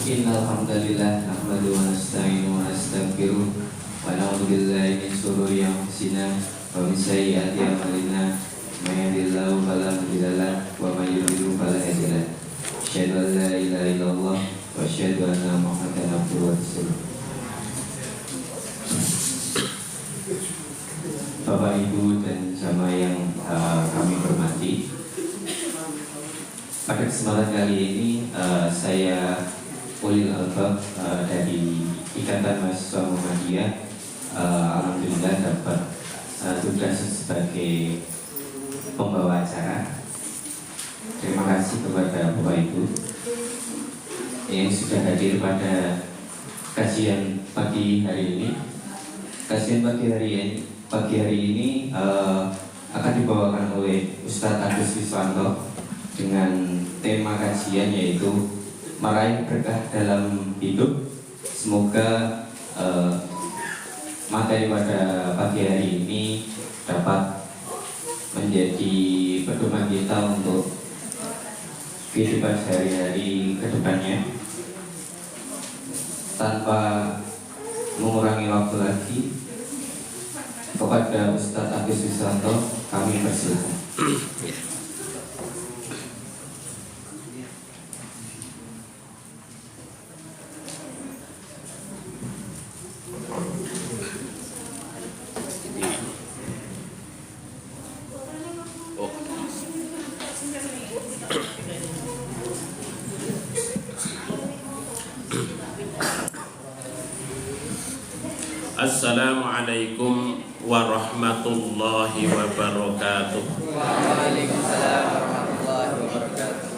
Innal hamdalillah nahmaduhu wa nasta'inuhu wa nastaghfiruh wa na'udzu billahi min shururi anfusina wa min sayyiati a'malina may yahdihillahu fala mudilla lahu wa may yudlil fala hadiya lahu. Asyhadu an la ilaha illallah wa asyhadu anna Muhammadan abduhu wa rasuluh. Bapak Ibu dan jamaah yang kami hormati, pada kesempatan kali ini saya Ulil Albab dari Ikatan Mahasiswa Muhammadiyah alhamdulillah dapat tugas sebagai pembawa acara. Terima kasih kepada Bapak Ibu yang sudah hadir pada kajian pagi hari ini. Kajian pagi hari ini akan dibawakan oleh Ustadz Agus Wiswanto dengan tema kajian yaitu meraih berkah dalam hidup. Semoga materi pada pagi hari ini dapat menjadi pedoman kita untuk kehidupan sehari-hari ke depannya. Tanpa mengurangi waktu lagi, kepada Ustadz Agus Wiswanto kami persilakan. Assalamualaikum warahmatullahi wabarakatuh. Waalaikumsalam warahmatullahi wabarakatuh.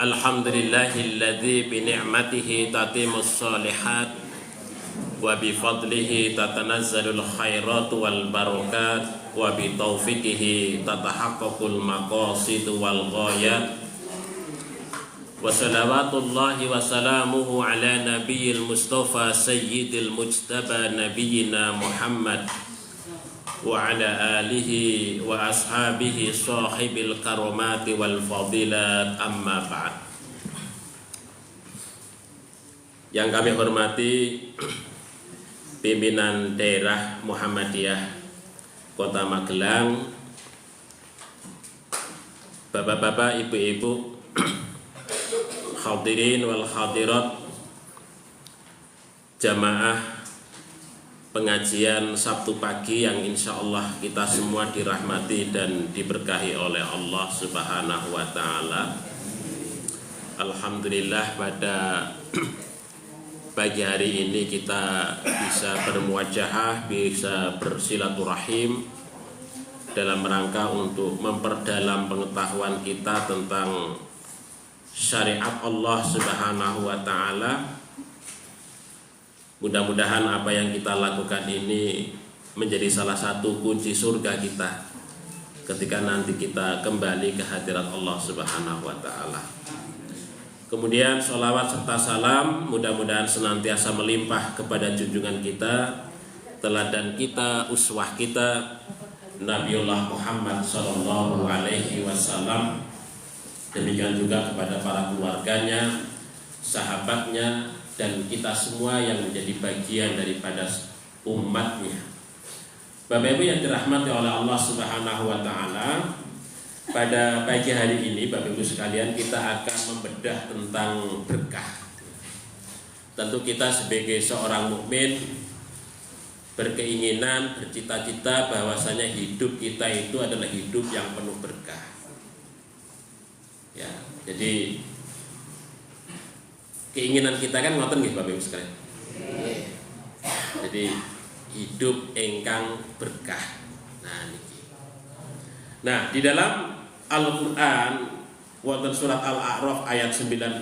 Alhamdulillahilladzi bi ni'matihi tatimmus shalihat wa bi fadlihi tatanazzalul khairat wal barakat wa bi taufiqihi tatahaqqaqul maqasid wal ghayat. Wa salawatullahi wa salamuhu ala nabiyil mustafa sayyidil mujtaba nabiyina Muhammad wa ala alihi wa ashabihi sahibil karamati wal fadilat, amma ba'd. Yang kami hormati pimpinan daerah Muhammadiyah Kota Magelang, bapak-bapak, ibu-ibu, hadirin wal hadirat, jamaah pengajian Sabtu pagi yang insya Allah kita semua dirahmati dan diberkahi oleh Allah Subhanahu wa Ta'ala. Alhamdulillah pada pagi hari ini kita bisa bermuajahah, bisa bersilaturahim dalam rangka untuk memperdalam pengetahuan kita tentang syariat Allah Subhanahu wa Ta'ala. Mudah-mudahan apa yang kita lakukan ini menjadi salah satu kunci surga kita ketika nanti kita kembali ke hadirat Allah Subhanahu wa Ta'ala. Kemudian sholawat serta salam mudah-mudahan senantiasa melimpah kepada junjungan kita, teladan kita, uswah kita, Nabiullah Muhammad sallallahu alaihi wasallam. Demikian juga kepada para keluarganya, sahabatnya, dan kita semua yang menjadi bagian daripada umatnya. Bapak Ibu yang dirahmati oleh Allah Subhanahu wa Ta'ala, pada pagi hari ini Bapak Ibu sekalian kita akan membedah tentang berkah. Tentu kita sebagai seorang mukmin berkeinginan, bercita-cita bahwasanya hidup kita itu adalah hidup yang penuh berkah. Ya, jadi keinginan kita kan ngoten nggih Bapak Ibu sekalian. Jadi hidup engkang berkah. Nah niki. Nah, di dalam Al-Qur'an wonten surat Al-A'raf ayat 96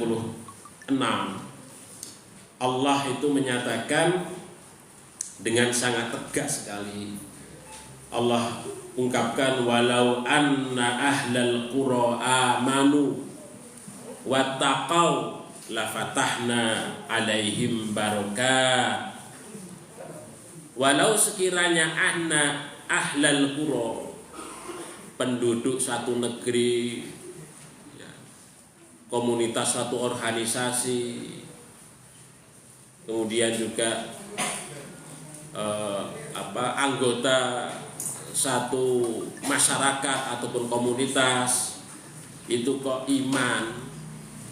Allah itu menyatakan dengan sangat tegas sekali. Allah ungkapkan walau anna ahlal qura amanu wattaqau la fatahna alaihim barakat. Walau sekiranya anna ahlal qura, penduduk satu negeri, ya, komunitas suatu organisasi, kemudian juga anggota satu masyarakat ataupun komunitas, itu kok iman,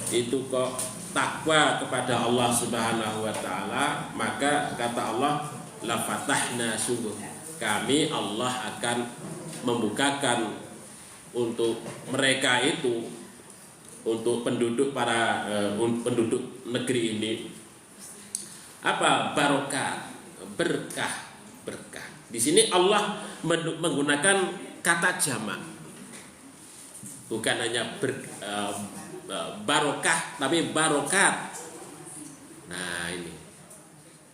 itu kok takwa kepada Allah Subhanahu wa taala, maka kata Allah, la fatahna, sungguh kami Allah akan membukakan untuk mereka itu, untuk penduduk penduduk negeri ini, apa? Barokah, berkah. Di sini Allah menggunakan kata jamak, bukan hanya barokah, tapi barokat. Nah, ini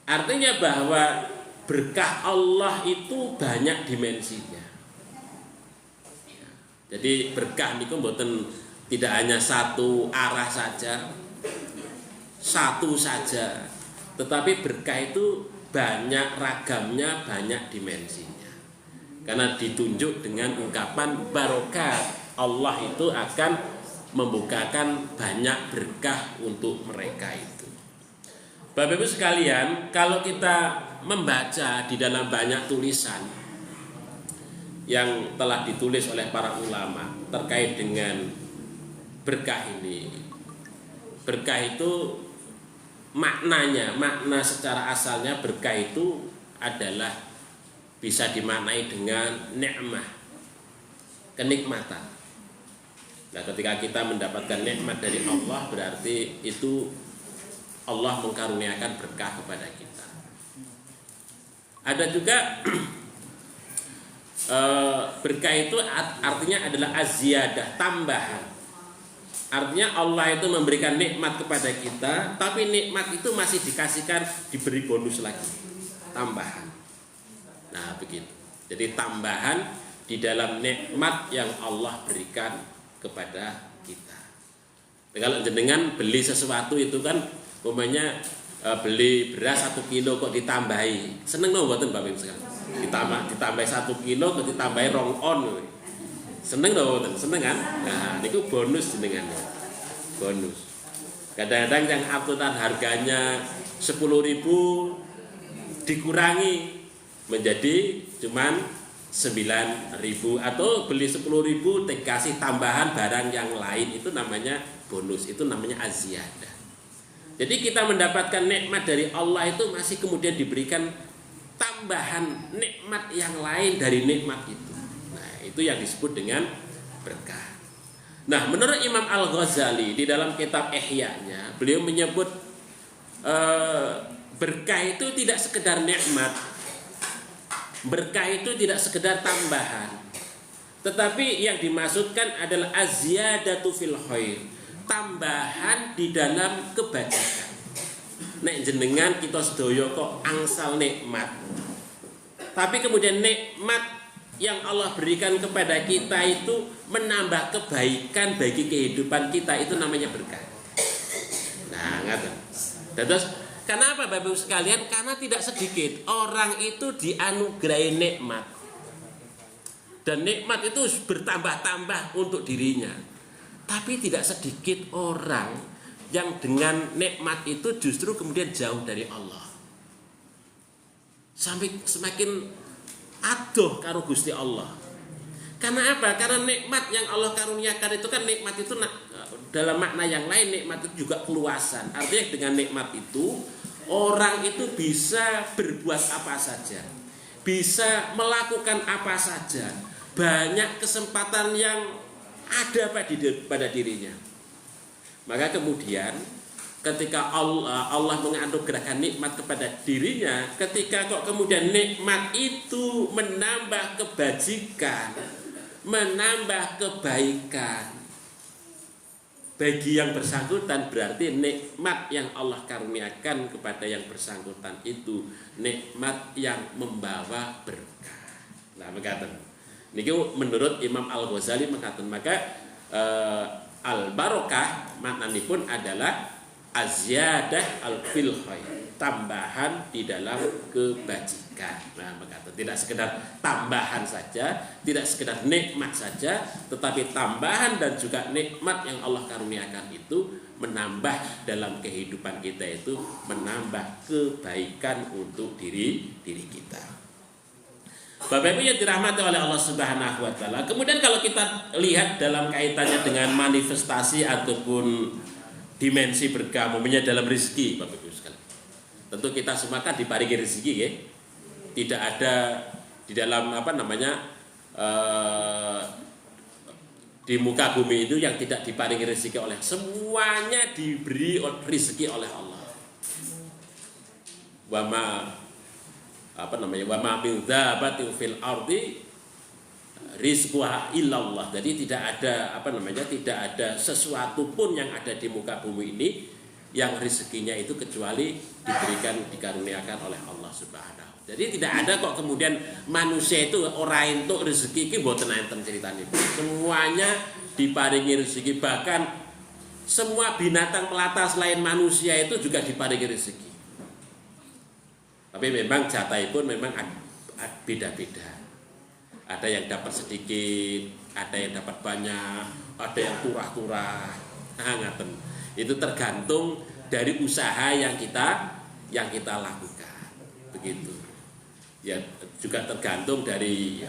artinya bahwa berkah Allah itu banyak dimensinya. Jadi berkah niku mboten tidak hanya satu arah saja, satu saja, tetapi berkah itu banyak ragamnya, banyak dimensinya. Karena ditunjuk dengan ungkapan barokah, Allah itu akan membukakan banyak berkah untuk mereka itu. Bapak Ibu sekalian, kalau kita membaca di dalam banyak tulisan yang telah ditulis oleh para ulama terkait dengan berkah ini, berkah itu maknanya, makna secara asalnya berkah itu adalah bisa dimaknai dengan nikmah, kenikmatan. Nah, ketika kita mendapatkan nikmat dari Allah, berarti itu Allah mengkaruniakan berkah kepada kita. Ada juga berkah itu artinya adalah aziyadah, tambahan. Artinya Allah itu memberikan nikmat kepada kita, tapi nikmat itu masih dikasihkan, diberi bonus lagi, tambahan. Nah, begitu. Jadi tambahan di dalam nikmat yang Allah berikan kepada kita. Kalau jenengan beli sesuatu itu kan, umpamanya beli beras 1 kilo kok ditambahi, seneng dong buatan Bapak Ibu sekalian. Ditambahi 1 kilo kok ditambahi 2 on. Seneng dong buatan, seneng kan? Nah, itu bonus jenengan. Bonus. Kadang-kadang yang aturan harganya 10.000 dikurangi menjadi cuman 9.000, atau beli 10.000 dikasih tambahan barang yang lain, itu namanya bonus, itu namanya aziyadah. Jadi kita mendapatkan nikmat dari Allah itu masih kemudian diberikan tambahan nikmat yang lain dari nikmat itu. Nah, itu yang disebut dengan berkah. Nah, menurut Imam Al-Ghazali di dalam kitab Ihya-nya, beliau menyebut berkah itu tidak sekedar nikmat, berkah itu tidak sekedar tambahan, tetapi yang dimaksudkan adalah aziyadatu fil khair, tambahan di dalam kebajikan. Nek jenengan kita sedaya kok angsal nikmat, tapi kemudian nikmat yang Allah berikan kepada kita itu menambah kebaikan bagi kehidupan kita, itu namanya berkah. Nah, ngaten. Terus kenapa Bapak Ibu sekalian? Karena tidak sedikit orang itu dianugerahi nikmat, dan nikmat itu bertambah-tambah untuk dirinya. Tapi tidak sedikit orang yang dengan nikmat itu justru kemudian jauh dari Allah, sampai semakin adoh karo Gusti Allah. Karena apa? Karena nikmat yang Allah karuniakan itu kan, nikmat itu dalam makna yang lain nikmat itu juga keluasan. Artinya dengan nikmat itu orang itu bisa berbuat apa saja, bisa melakukan apa saja, banyak kesempatan yang ada pada dirinya. Maka kemudian ketika Allah menganugerahkan nikmat kepada dirinya, ketika kok kemudian nikmat itu menambah kebajikan, menambah kebaikan bagi yang bersangkutan, berarti nikmat yang Allah karuniakan kepada yang bersangkutan itu nikmat yang membawa berkah. Nah, mengatakan niki menurut Imam Al-Ghazali mengatakan, maka al-barokah maknanipun adalah azyadah al-fil khair, tambahan di dalam kebajikan. Nah, berkata tidak sekedar tambahan saja, tidak sekedar nikmat saja, tetapi tambahan dan juga nikmat yang Allah karuniakan itu menambah dalam kehidupan kita, itu menambah kebaikan untuk diri kita. Bapak Ibu yang dirahmati oleh Allah Subhanahu wa taala. Kemudian kalau kita lihat dalam kaitannya dengan manifestasi ataupun dimensi berkah dalam rezeki, Bapak Ibu sekalian. Tentu kita semua kan diparingi rezeki ya. Tidak ada di dalam di muka bumi itu yang tidak diparingi rezeki oleh, semuanya diberi rezeki oleh Allah. Wa ma min dzabbatin fil ardi rizquha illallah. Jadi tidak ada sesuatu pun yang ada di muka bumi ini yang rezekinya itu kecuali dikaruniakan oleh Allah Subhanahu. Jadi tidak ada kok kemudian manusia itu orang entuk rezeki iki mboten enten ceritane. Semuanya diparingi rezeki, bahkan semua binatang melata selain manusia itu juga diparingi rezeki. Tapi memang jatahipun memang beda-beda. Ada yang dapat sedikit, ada yang dapat banyak, ada yang turah-turah. Ngaten. Itu tergantung dari usaha yang kita lakukan. Begitu. Ya, juga tergantung dari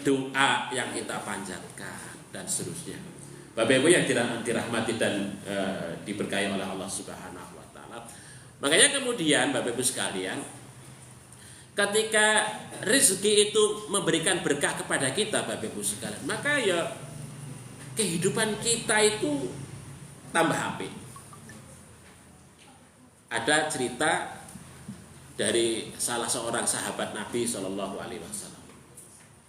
doa yang kita panjatkan dan seterusnya. Bapak Ibu yang dirahmati dan diberkahi oleh Allah Subhanahu wa taala. Makanya kemudian Bapak Ibu sekalian, ketika rezeki itu memberikan berkah kepada kita Bapak Ibu sekalian, maka ya kehidupan kita itu tambah apik. Ada cerita dari salah seorang sahabat Nabi Shallallahu Alaihi Wasallam.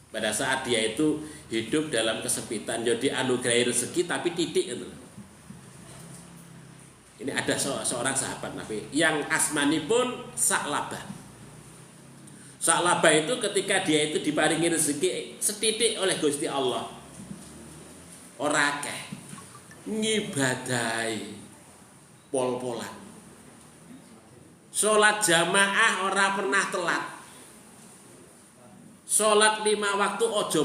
Pada saat dia itu hidup dalam kesempitan, jadi anugerahi rezeki tapi titik itu. Ini ada seorang sahabat Nabi yang asmani pun Sa'labah. Sa'labah itu ketika dia itu diparingi rezeki setitik oleh Gusti Allah, ora akeh ngibadahi pol-polan. Sholat jamaah ora pernah telat. Sholat 5 waktu ojo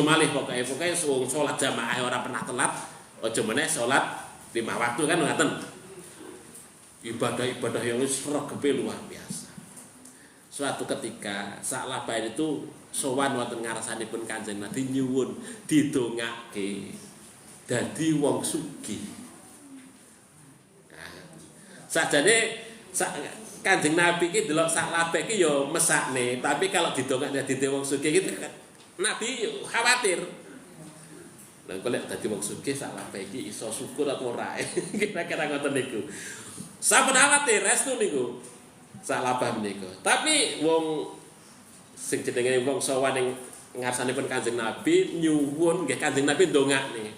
malih pokoknya sholat jamaah ora pernah telat. Ojo meneh sholat 5 waktu kan ngaten. Ibadah-ibadah yang sregepe luar biasa. Suatu ketika Sa'labah itu sowan wonten ngarsanipun Kanjeng Nabi nyuwun didongake dadi wong sugih. Sajane Kanjeng Nabi iki delok Sa'labah iki ya mesakne, tapi kalau didongakne dadi wong sugih iki Nabi khawatir. Lah kok lek dadi wong sugih Sa'labah iki iso syukur apa ora? Kira-kira ngoten niku. Sampun khawatir restu niku Sa'labah niku. Tapi wong sing jenenge wong sowan ning ngarsanipun Kanjeng Nabi nyuwun nggih Kanjeng Nabi ndongakne.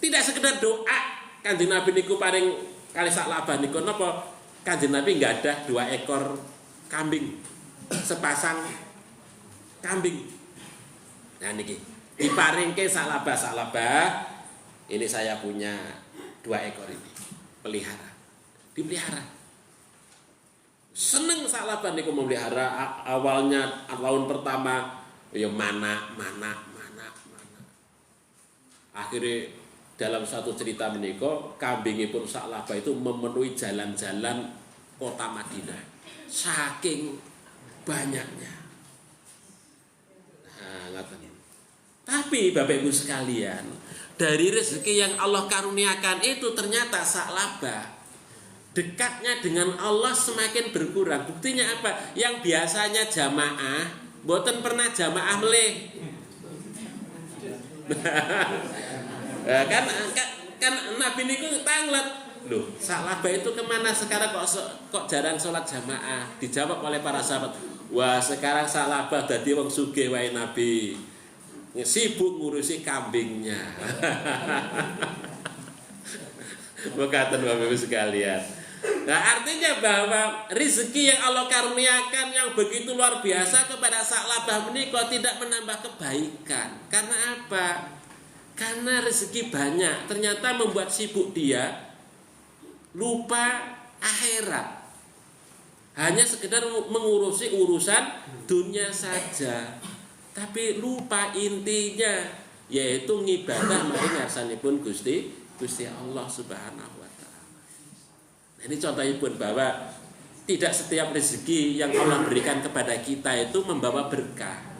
Tidak sekedar doa, Kanjeng Nabi niku paring kali Sa'labah niku napa? Kanjeng Nabi enggak ada 2 ekor kambing, sepasang kambing. Nah niki diparingke Sa'labah, ini saya punya 2 ekor ini, dipelihara. Seneng Sa'labah niku memelihara. Awalnya tahun pertama ya mana. Akhirnya dalam satu cerita menika kambingipun Sa'labah itu memenuhi jalan-jalan kota Madinah saking banyaknya. Tapi Bapak Ibu sekalian, dari rezeki yang Allah karuniakan itu ternyata Sa'labah dekatnya dengan Allah semakin berkurang. Buktinya apa? Yang biasanya jamaah mboten pernah jamaah melih. kan Nabi niku tanglet. Loh, Sa'labah itu kemana sekarang kok jarang sholat jamaah? Dijawab oleh para sahabat, wah sekarang Sa'labah dadi wong sugih wae Nabi, sibuk ngurusi kambingnya. Bukan Bapak Ibu sekalian. Nah artinya bahwa rezeki yang Allah karuniakan yang begitu luar biasa kepada Sa'labah menika tidak menambah kebaikan. Karena apa? Karena rezeki banyak ternyata membuat sibuk dia lupa akhirat. Hanya sekedar mengurusi urusan dunia saja. Tapi lupa intinya, yaitu ngibadah maring ngarsanipun Gusti Allah Subhanahu wa taala. Nah, ini contohipun bahwa tidak setiap rezeki yang Allah berikan kepada kita itu membawa berkah.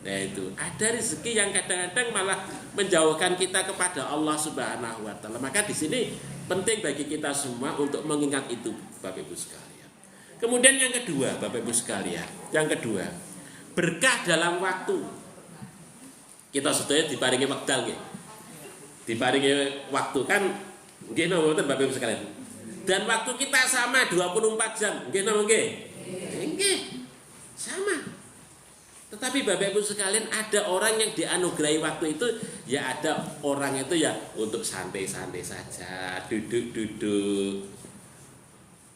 Nah, itu ada rezeki yang kadang-kadang malah menjauhkan kita kepada Allah Subhanahu wa taala. Maka di sini penting bagi kita semua untuk mengingat itu, Bapak Ibu sekalian. Kemudian yang kedua, Bapak Ibu sekalian, yang kedua, berkah dalam waktu. Kita sebetulnya diparingi wekdal nggih. Diparingi waktu kan nggih napa mboten Bapak Ibu sekalian. Dan waktu kita sama 24 jam, nggih napa nggih? Nggih. Sama. Tetapi Bapak Ibu sekalian, ada orang yang dianugerahi waktu itu, ya ada orang itu ya untuk santai-santai saja, duduk-duduk.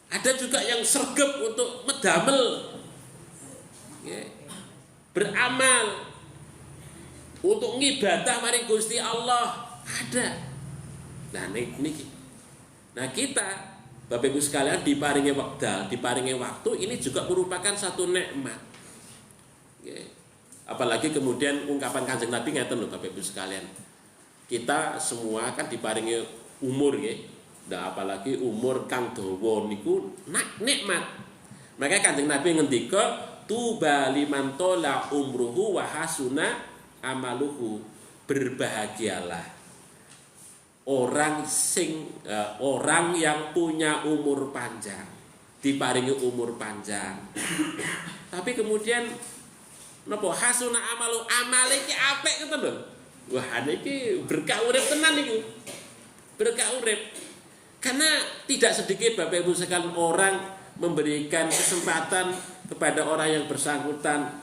Ada juga yang sergap untuk medamel, ya, beramal, untuk ngibadah maring Gusti Allah, ada. Nah, niki. Nah, kita Bapak Ibu sekalian diparingi wekdal, diparingi waktu, ini juga merupakan satu nikmat. Ya. Apalagi kemudian ungkapan Kanjeng Nabi ngeten lho Bapak Ibu sekalian. Kita semua kan diparingi umur ya. Nah, apalagi umur kang dawa niku nikmat. Maka Kanjeng Nabi ngendika tuba liman tola umruhu wa hasuna amaluhu. Berbahagialah orang yang punya umur panjang, diparingi umur panjang. Tapi kemudian napa hasuna amalu, amale iki apik ngoten lho. Wah, niki berkah urip tenan niku. Berkah urip. Karena tidak sedikit Bapak Ibu sekalian orang memberikan kesempatan kepada orang yang bersangkutan.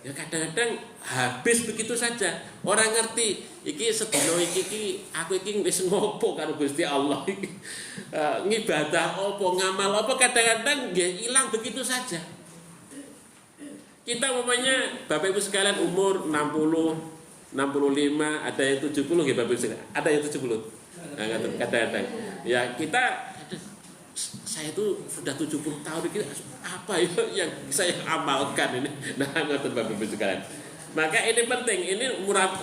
Ya kadang-kadang habis begitu saja. Orang ngerti iki sedina iki aku iki wis ngopo karo Gusti Allah iki. Ngibadah apa, ngamal apa, kadang-kadang nggih ilang begitu saja. Kita umpamanya Bapak Ibu sekalian umur 60, 65, ada yang 70 nggih Bapak Ibu sekalian. Ada yang 70. Nah, kadang-kadang ya kita, saya itu sudah 70 tahun ini apa ya yang saya amalkan ini. Nah, ngoten Bapak Ibu sekalian. Maka ini penting, ini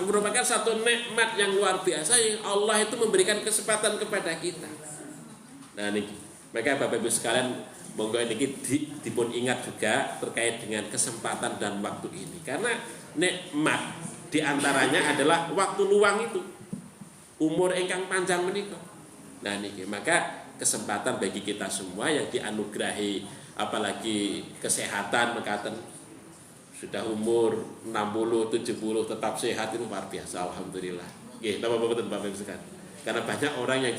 merupakan satu nikmat yang luar biasa yang Allah itu memberikan kesempatan kepada kita. Nah, ini maka Bapak Ibu sekalian monggo niki dipun ingat juga terkait dengan kesempatan dan waktu ini. Karena nikmat diantaranya adalah waktu luang itu. Umur ingkang panjang menika. Nah niki maka kesempatan bagi kita semua yang dianugerahi apalagi kesehatan mekaten sudah umur 60 70 tetap sehat itu luar biasa alhamdulillah. Nggih, napa mboten Bapak Ibu sekalian. Karena banyak orang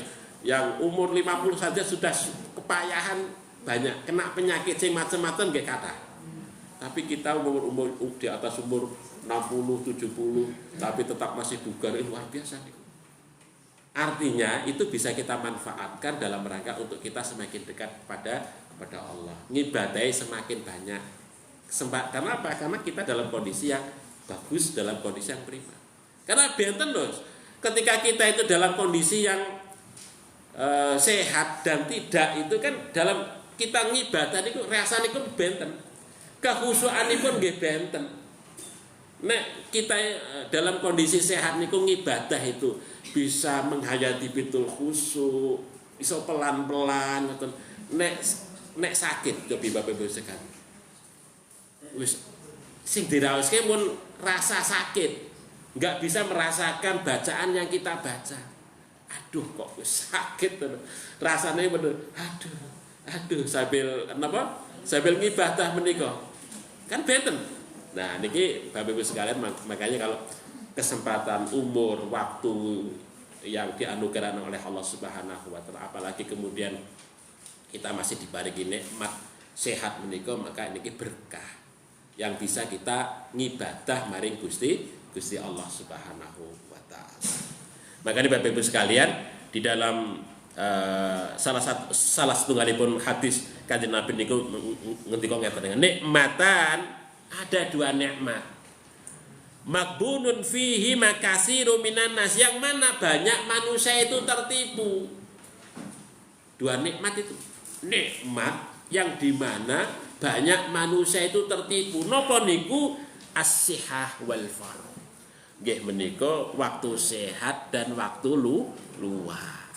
yang umur 50 saja sudah kepayahan banyak kena penyakit sing macam-macam nggih kathah. Tapi kita umur di atas umur 60 70 tapi tetap masih bugar itu luar biasa nih. Artinya itu bisa kita manfaatkan dalam rangka untuk kita semakin dekat kepada Allah. Ngibadahi semakin banyak. Karena apa? Karena kita dalam kondisi yang bagus, dalam kondisi yang prima. Karena benten loh, ketika kita itu dalam kondisi yang sehat dan tidak itu kan dalam kita ngibadah itu rasanya pun benten. Kehusuanipun nggih benten. Nek kita dalam kondisi sehat niku ngibadah itu bisa menghayati betul khusyuk, iso pelan-pelan ngoten. Nek sakit cobi Bapak Ibu sekalian. Wis sing diraoske mun rasa sakit, enggak bisa merasakan bacaan yang kita baca. Aduh kok sakit to. Rasane bener. Aduh sambil napa? Sambil ngibadah menika. Kan benten. Nah, niki Bapak Ibu sekalian makanya kalau kesempatan umur, waktu yang dianugerahkan oleh Allah Subhanahu wa taala apalagi kemudian kita masih diparingi nikmat sehat menika maka niki berkah yang bisa kita ngibadah maring Gusti Allah Subhanahu wa taala. Makanya Bapak Ibu sekalian di dalam salah setunggalipun hadis Kanjeng Nabi niku ngendika ngeten nikmatan ada dua nikmat. Magbunun fihi makasiru minan nas yang mana banyak manusia itu tertipu. Dua nikmat itu. Nikmat yang dimana banyak manusia itu tertipu. Napa niku as-sihah wal faragh. Nggih menika waktu sehat dan waktu luang.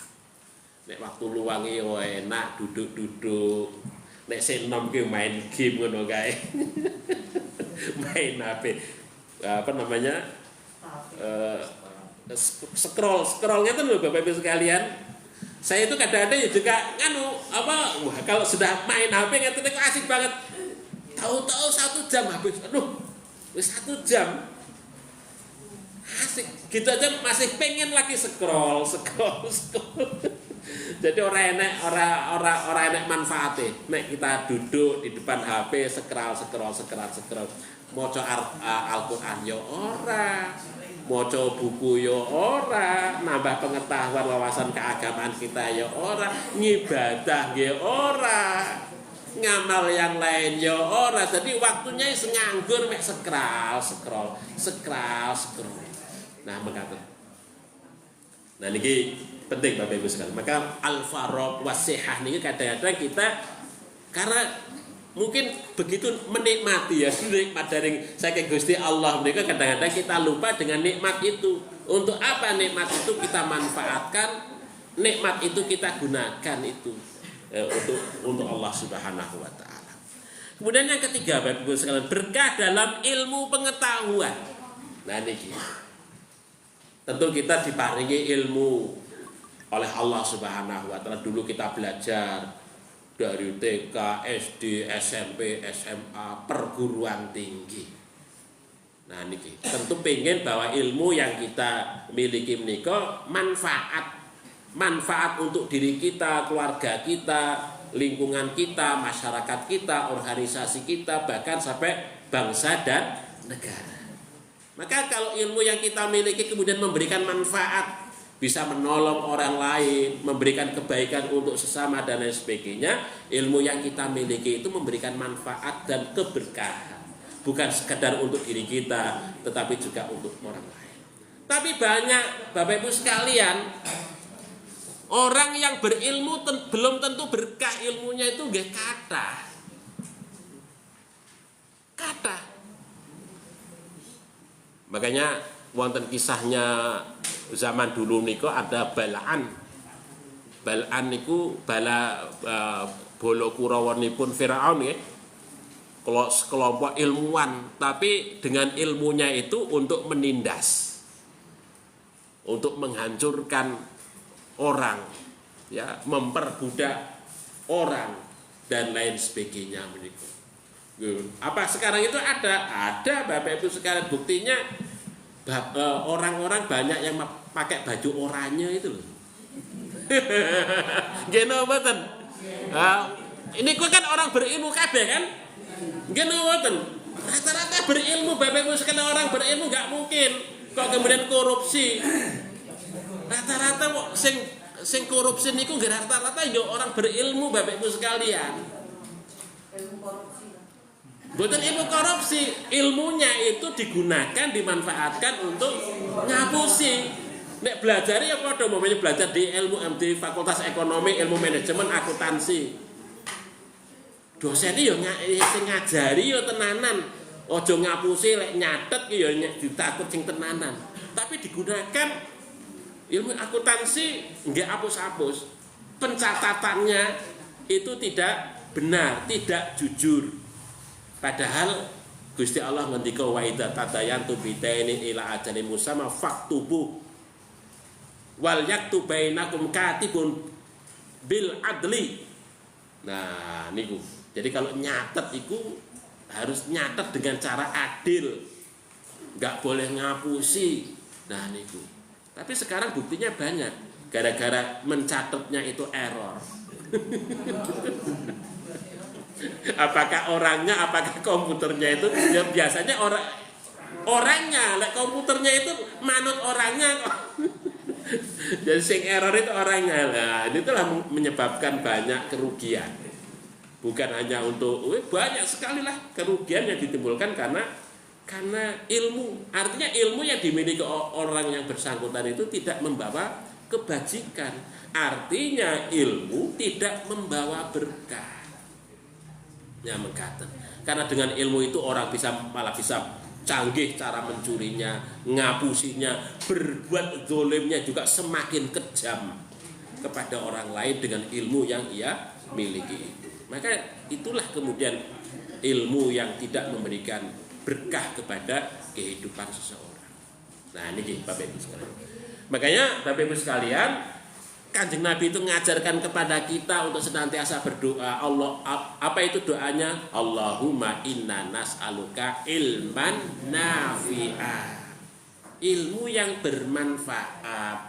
Nek waktu luang yo enak duduk-duduk. Nek sing enom ki main game ngono kae. Main HP. Apa namanya? Scrollnya tuh lho Bapak Ibu sekalian. Saya itu kadang-kadang ya juga kalau sudah main HP ngeten kok asik banget. Tahu-tahu 1 jam habis. Aduh, wis 1 jam. Asik. Gitu aja masih pengen lagi scroll. Jadi orang enek manfaatnya. Nek kita duduk di depan HP scroll. Maca Al-Qur'an ya ora. Maca buku ya ora, nambah pengetahuan wawasan keagamaan kita ya ora, ngibadah ya ora, ngamal yang lain ya ora. Jadi waktunya nganggur mek scroll. Nah, mengatakan. Nah niki penting Bapak Ibu sekalian. Maka al-faragh was-sihah niki kadang-kadang kita karena mungkin begitu menikmati ya, nikmat dari saking Gusti Allah mereka kadang-kadang kita lupa dengan nikmat itu. Untuk apa nikmat itu kita manfaatkan, nikmat itu kita gunakan itu untuk Allah Subhanahu wa taala. Kemudian yang ketiga Bapak Ibu sekalian, berkah dalam ilmu pengetahuan. Nah niki. Tentu kita diparingi ilmu oleh Allah Subhanahu wa taala. Dulu kita belajar dari TK, SD, SMP, SMA, perguruan tinggi. Nah niki tentu pengen bahwa ilmu yang kita miliki menika manfaat untuk diri kita, keluarga kita, lingkungan kita, masyarakat kita, organisasi kita, bahkan sampai bangsa dan negara. Maka kalau ilmu yang kita miliki kemudian memberikan manfaat, bisa menolong orang lain, memberikan kebaikan untuk sesama dan lain sebagainya, ilmu yang kita miliki itu memberikan manfaat dan keberkahan, bukan sekedar untuk diri kita, tetapi juga untuk orang lain. Tapi banyak Bapak Ibu sekalian, orang yang berilmu belum tentu berkah ilmunya itu nggih kathah. Makanya wonten kisahnya zaman dulu niku ada Bal'an niku bala Kurawanipun Firaun ya. Kelompok ilmuwan, tapi dengan ilmunya itu untuk menindas, untuk menghancurkan orang, ya, memperbudak orang dan lain sebagainya begitu. Apa sekarang itu ada Bapak Ibu sekalian, buktinya orang-orang banyak yang pakai baju oranye itu loh. Geno mboten. Ini kan orang berilmu kabeh kan? Geno mboten. Rata-rata berilmu Bapak Ibu sekalian, orang berilmu enggak mungkin kok kemudian korupsi. Rata-rata kok sing korupsi niku nggih rata-rata ya orang berilmu Bapak Ibu sekalian. Bukan ilmu korupsi, ilmunya itu digunakan, dimanfaatkan untuk ngapusi. Nek belajar ya padha umpamanya belajar di ilmu MD Fakultas Ekonomi, Ilmu Manajemen, Akuntansi. Dosen yo sing ngajari yo tenanan. Aja ngapusi lek nyatet ki yo ditakut sing tenanan. Tapi digunakan ilmu akuntansi nggih hapus-hapus. Pencatatannya itu tidak benar, tidak jujur. Padahal Gusti Allah ngendika wa idza tadayantu bidainin ila ajalin musamma faktubu wal yaktub bainakum katibun bil adli. Nah niku. Jadi kalau nyatet itu harus nyatet dengan cara adil. Enggak boleh ngapusi. Nah niku. Tapi sekarang buktinya banyak gara-gara mencatatnya itu error. Apakah orangnya, apakah komputernya itu ya biasanya orangnya, like komputernya itu manut orangnya kok. Jadi sing error itu orangnya. Nah, itulah menyebabkan banyak kerugian. Bukan hanya untuk banyak sekali lah kerugian yang ditimbulkan karena ilmu. Artinya ilmu yang dimiliki orang yang bersangkutan itu tidak membawa kebajikan. Artinya ilmu tidak membawa berkah. Ya mengatakan. Karena dengan ilmu itu orang malah bisa canggih cara mencurinya, ngapusinya, berbuat zolimnya juga semakin kejam kepada orang lain dengan ilmu yang ia miliki. Maka itulah kemudian ilmu yang tidak memberikan berkah kepada kehidupan seseorang. Nah ini Bapak Ibu sekalian. Makanya Bapak Ibu sekalian, Kanjeng Nabi itu mengajarkan kepada kita untuk senantiasa berdoa. Allah, apa itu doanya? Allahumma inna nas'aluka ilman nafi'ah. Ilmu yang bermanfaat.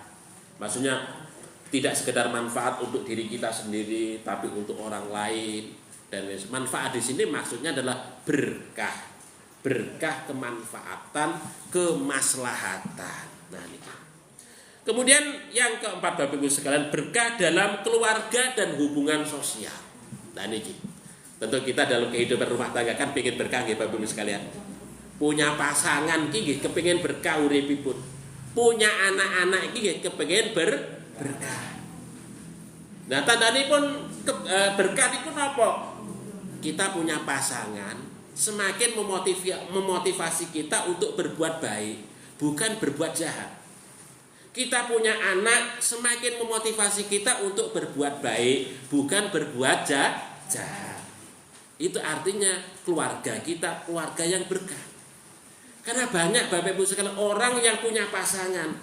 Maksudnya tidak sekedar manfaat untuk diri kita sendiri, tapi untuk orang lain. Dan manfaat di sini maksudnya adalah berkah. Berkah kemanfaatan, kemaslahatan. Nah ini. Kemudian yang keempat Bapak Ibu sekalian, berkah dalam keluarga dan hubungan sosial. Nah ini tentu kita dalam kehidupan rumah tangga kan pengen berkah ya Bapak Ibu sekalian. Punya pasangan iki kepengin berkah uripipun. Punya anak-anak iki kepengin berkah. Nah tandanya berkah itu apa? Kita punya pasangan semakin memotivasi kita untuk berbuat baik, bukan berbuat jahat. Kita punya anak semakin memotivasi kita untuk berbuat baik, bukan berbuat jahat. Itu artinya keluarga kita, keluarga yang berkah. Karena banyak Bapak Ibu sekalian orang yang punya pasangan,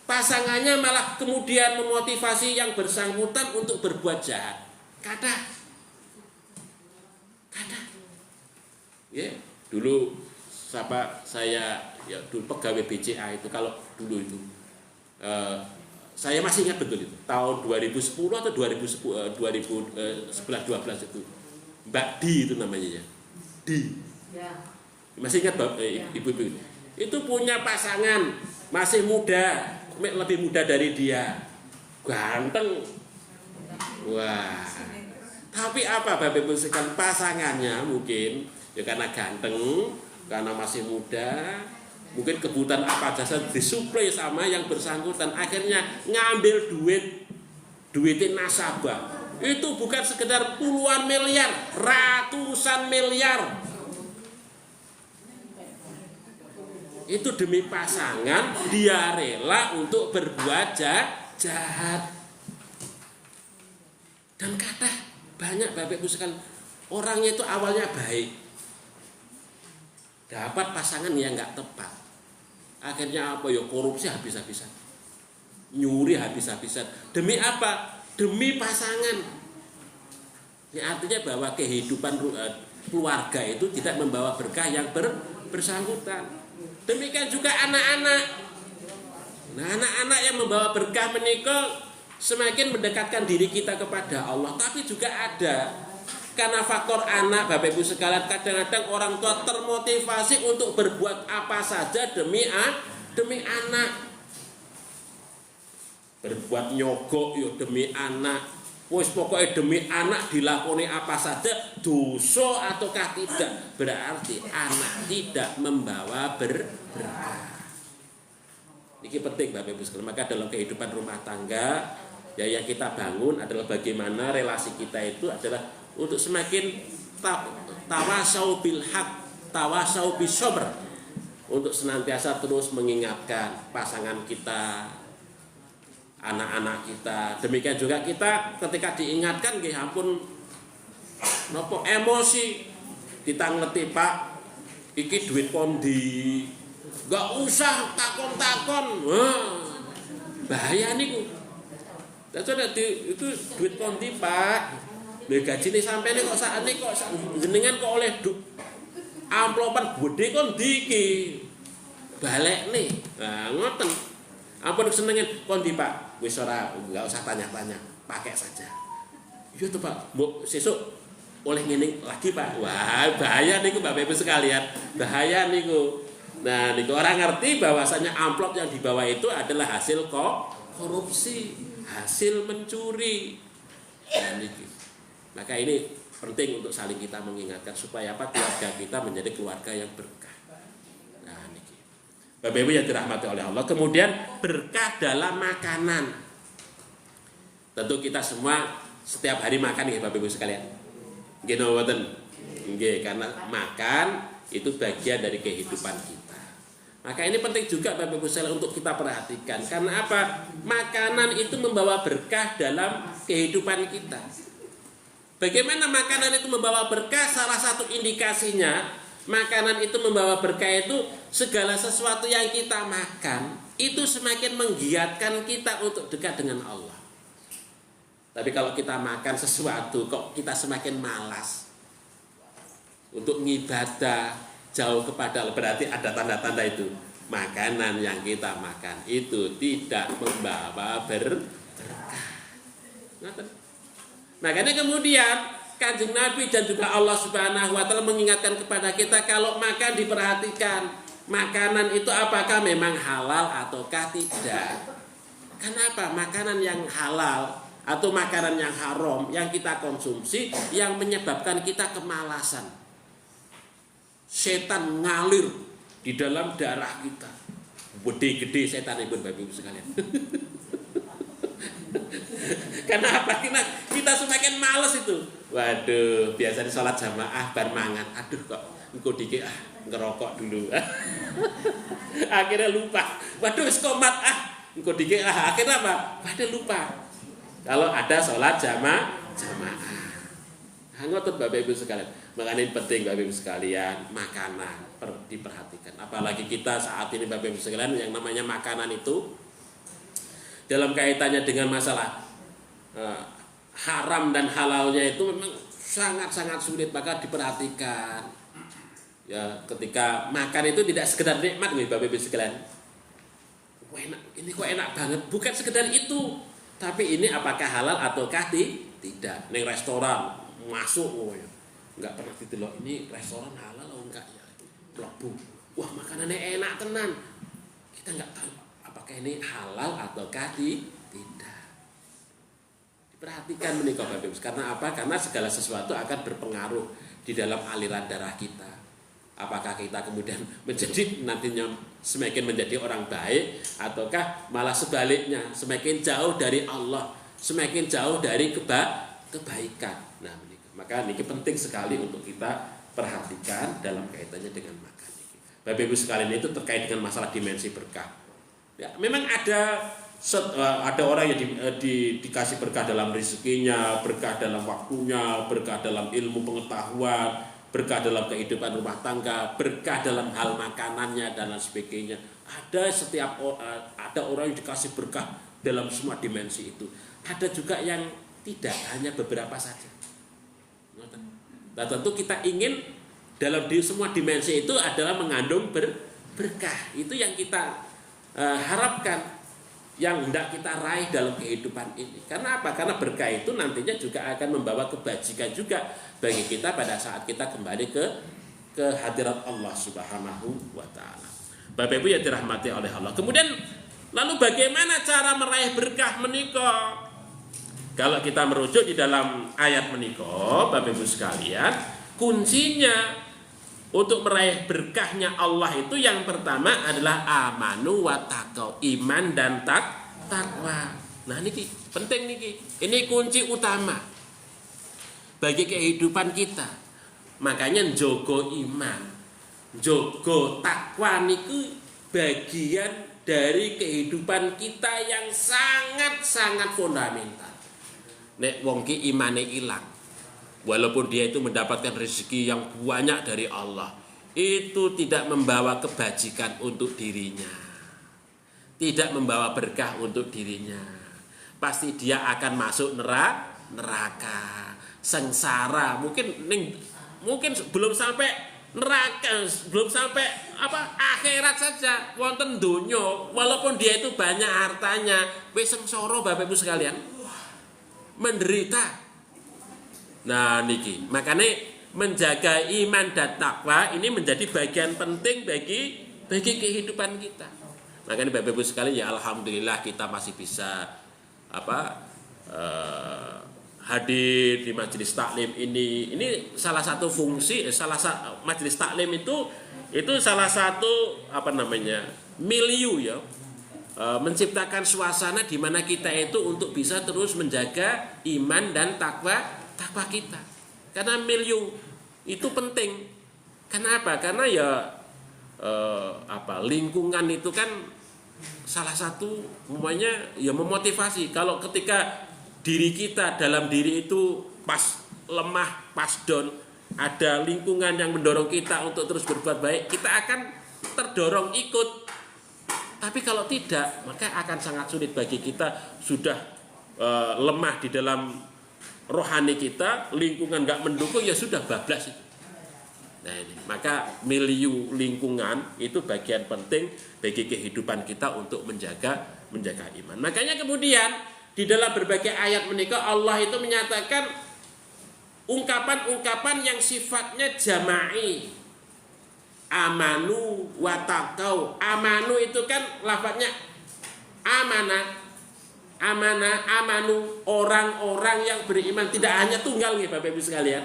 pasangannya malah kemudian memotivasi yang bersangkutan untuk berbuat jahat. Kata, ya dulu saya ya dulu pegawai BCA itu kalau dulu itu. Saya masih ingat betul itu tahun 2010 atau 2011-12 itu Mbak Di itu namanya ya. Di ya. Masih ingat ibu-ibu itu punya pasangan masih muda, lebih muda dari dia, ganteng. Wah, tapi apa Bapak Ibu sekalian, pasangannya mungkin ya karena ganteng, karena masih muda, mungkin kebutuhan apa saja disuplai sama yang bersangkutan, akhirnya ngambil duitnya nasabah. Itu bukan sekedar puluhan miliar, ratusan miliar. Itu demi pasangan dia rela untuk berbuat jahat. Dan kata banyak Bapak Ibu sekalian, orangnya itu awalnya baik, dapat pasangan yang nggak tepat. Akhirnya apa ya, korupsi habis-habisan, nyuri habis-habisan. Demi apa? Demi pasangan. Ini artinya bahwa kehidupan keluarga itu tidak membawa berkah yang bersangkutan. Demikian juga anak-anak. Nah, anak-anak yang membawa berkah menikah semakin mendekatkan diri kita kepada Allah. Tapi juga ada karena faktor anak Bapak Ibu sekalian, kadang-kadang orang tua termotivasi untuk berbuat apa saja demi anak. Berbuat nyogok yo demi anak. Wis pokoknya demi anak dilakoni apa saja, dosa ataukah tidak, berarti anak tidak membawa berkah. Ini penting Bapak Ibu sekalian. Maka dalam kehidupan rumah tangga ya yang kita bangun adalah bagaimana relasi kita itu adalah untuk semakin tawasau bil haq, tawasau bis sabr, untuk senantiasa terus mengingatkan pasangan kita, anak-anak kita. Demikian juga kita ketika diingatkan nggih ampun nopo emosi ditangleti, Pak iki duit kondi, enggak usah takon-takon. Bahaya niku. Itu duit kondi, Pak. Lha gajine sampeyan kok sakane kok jenengan kok oleh amplopan gede kon iki. Balekne. Nah, ngoten. Ampun senengen kon di Pak. Wis ora enggak usah tanya-tanya, pakai saja. Iya tuh Pak, mbok sesuk oleh ngene lagi Pak. Wah, bahaya niku Bapak Ibu sekalian. Bahaya niku. Nah, niku orang ngerti bahwasanya amplop yang dibawa itu adalah hasil korupsi, hasil mencuri. Nah, niku. Maka ini penting untuk saling kita mengingatkan supaya apa, keluarga kita menjadi keluarga yang berkah. Nah, niki. Bapak Ibu yang dirahmati oleh Allah. Kemudian berkah dalam makanan. Tentu kita semua setiap hari makan ya Bapak Ibu sekalian. Nggih mboten? Nggih, karena makan itu bagian dari kehidupan kita. Maka ini penting juga Bapak Ibu sekalian untuk kita perhatikan. Karena apa? Makanan itu membawa berkah dalam kehidupan kita. Bagaimana makanan itu membawa berkah? Salah satu indikasinya makanan itu membawa berkah itu segala sesuatu yang kita makan itu semakin menggiatkan kita untuk dekat dengan Allah. Tapi kalau kita makan sesuatu kok kita semakin malas untuk ngibadah jauh kepada Allah, berarti ada tanda-tanda itu. Makanan yang kita makan itu tidak membawa berkah. Makanya kemudian Kanjeng Nabi dan juga Allah Subhanahu wa taala mengingatkan kepada kita kalau makan diperhatikan makanan itu apakah memang halal ataukah tidak. Kenapa? Makanan yang halal atau makanan yang haram yang kita konsumsi yang menyebabkan kita kemalasan. Setan ngalir di dalam darah kita. Gede-gede setan ibu bapak ibu sekalian. Kenapa? Kita semakin males itu. Waduh, biasanya sholat jamaah bar mangan. Aduh kok engko dikit ngerokok dulu. Akhirnya lupa. Waduh wis komat engko dikit akhirnya apa? Waduh lupa. Kalau ada sholat jamaah. Ngotot Bapak Ibu sekalian. Makanya ini penting Bapak Ibu sekalian, makanan diperhatikan. Apalagi kita saat ini Bapak Ibu sekalian yang namanya makanan itu dalam kaitannya dengan masalah haram dan halalnya itu memang sangat-sangat sulit, maka diperhatikan. Ya, ketika makan itu tidak sekedar nikmat nih Bapak Ibu sekalian. Enak, ini kok enak banget, bukan sekedar itu. Tapi ini apakah halal ataukah tidak? Ning restoran masuk enggak pernah didelok ini restoran halal atau enggak ya. Mlebu. Wah, makanannya enak tenan. Kita enggak tahu apakah ini halal ataukah tidak. Perhatikan menikah Bapak Ibu. Karena apa? Karena segala sesuatu akan berpengaruh di dalam aliran darah kita. Apakah kita kemudian menjadi nantinya semakin menjadi orang baik, ataukah malah sebaliknya semakin jauh dari Allah, semakin jauh dari kebaikan. Nah, maka ini penting sekali untuk kita perhatikan dalam kaitannya dengan makan. Bapak Ibu sekalian, itu terkait dengan masalah dimensi berkah. Ya, memang ada orang yang dikasih berkah dalam rezekinya, berkah dalam waktunya, berkah dalam ilmu pengetahuan, berkah dalam kehidupan rumah tangga, berkah dalam hal makanannya dan lain sebagainya. Ada orang yang dikasih berkah dalam semua dimensi itu. Ada juga yang tidak, hanya beberapa saja. Nah, tentu kita ingin dalam semua dimensi itu adalah mengandung berkah. Itu yang kita harapkan, yang hendak kita raih dalam kehidupan ini. Karena apa? Karena berkah itu nantinya juga akan membawa kebajikan juga bagi kita pada saat kita kembali ke hadirat Allah Subhanahu wa taala. Bapak Ibu yang dirahmati oleh Allah. Kemudian lalu bagaimana cara meraih berkah menika? Kalau kita merujuk di dalam ayat menika, Bapak Ibu sekalian, kuncinya untuk meraih berkahnya Allah itu yang pertama adalah amanu wa taqwa, iman dan takwa. Nah niki penting niki. Ini kunci utama bagi kehidupan kita. Makanya njogo iman, njogo takwa niku bagian dari kehidupan kita yang sangat-sangat fundamental. Nek wong ki imane ilang, walaupun dia itu mendapatkan rezeki yang banyak dari Allah, itu tidak membawa kebajikan untuk dirinya, tidak membawa berkah untuk dirinya. Pasti dia akan masuk neraka, sengsara. Mungkin belum sampai neraka, belum sampai akhirat saja, wonten donya, walaupun dia itu banyak hartanya, wis sengsara Bapak Ibu sekalian, menderita. Nah niki, makanya menjaga iman dan takwa ini menjadi bagian penting bagi kehidupan kita. Makanya Bapak Ibu sekalian, ya alhamdulillah kita masih bisa hadir di majelis taklim ini. Ini salah satu fungsi, majelis taklim itu salah satu milieu ya, menciptakan suasana di mana kita itu untuk bisa terus menjaga iman dan takwa kita. Karena milieu itu penting. Kenapa? Karena ya lingkungan itu kan salah satu umumnya ya memotivasi. Kalau ketika diri kita dalam diri itu pas lemah, pas down, ada lingkungan yang mendorong kita untuk terus berbuat baik, kita akan terdorong ikut. Tapi kalau tidak, maka akan sangat sulit bagi kita sudah lemah di dalam rohani kita, lingkungan nggak mendukung, ya sudah bablas itu. Nah ini, maka milieu lingkungan itu bagian penting bagi kehidupan kita untuk menjaga iman. Makanya kemudian di dalam berbagai ayat menikah Allah itu menyatakan ungkapan-ungkapan yang sifatnya jama'i. Amanu watakau. Amanu itu kan lafadznya amanu, orang-orang yang beriman, tidak hanya tunggal nih Bapak Ibu sekalian.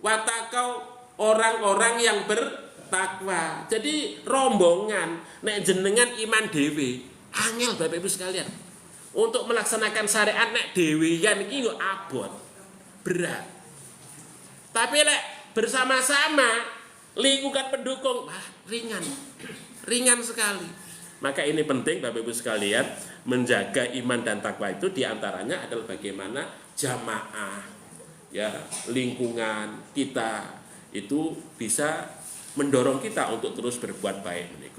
Watakau, orang-orang yang bertakwa. Jadi rombongan nek jenengan iman dewe, angel Bapak Ibu sekalian. Untuk melaksanakan syariat nek dewean iki yo abot, berat. Tapi nek bersama-sama lingkungan pendukung, ringan sekali. Maka ini penting Bapak Ibu sekalian, menjaga iman dan takwa itu diantaranya adalah bagaimana jamaah, ya lingkungan kita itu bisa mendorong kita untuk terus berbuat baik.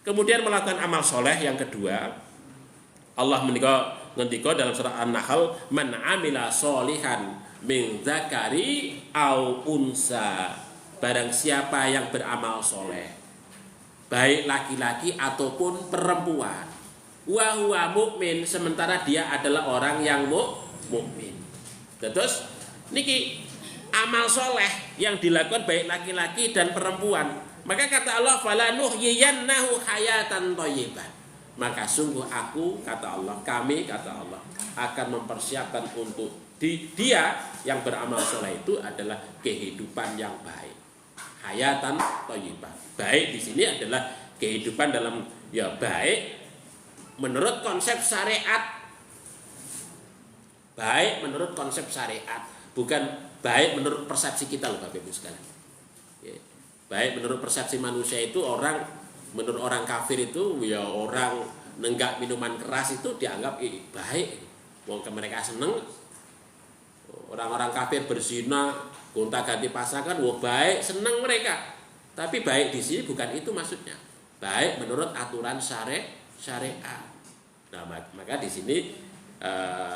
Kemudian melakukan amal soleh yang kedua, Allah ngendika dalam surah An-Nahl, man amila solihan min dzakari au unsa. Barang siapa yang beramal soleh, baik laki-laki ataupun perempuan, wa huwa mukmin, sementara dia adalah orang yang mukmin. Terus niki amal soleh yang dilakukan baik laki-laki dan perempuan, maka kata Allah falanuhyiyannahu hayatan thayyibah. Maka sungguh aku, kata Allah, kami, kata Allah, akan mempersiapkan untuk dia yang beramal soleh itu adalah kehidupan yang baik. Hayatan thayyibah. Baik di sini adalah kehidupan dalam ya baik menurut konsep syariat. Baik menurut konsep syariat, bukan baik menurut persepsi kita loh Bapak Ibu sekalian. Ya. Baik menurut persepsi manusia itu menurut orang kafir itu ya orang nenggak minuman keras itu dianggap baik. Wong mereka seneng. Orang-orang kafir berzina, gonta-ganti pasangan, wah baik, senang mereka. Tapi baik di sini bukan itu maksudnya. Baik menurut aturan syariat. Nah, maka di sini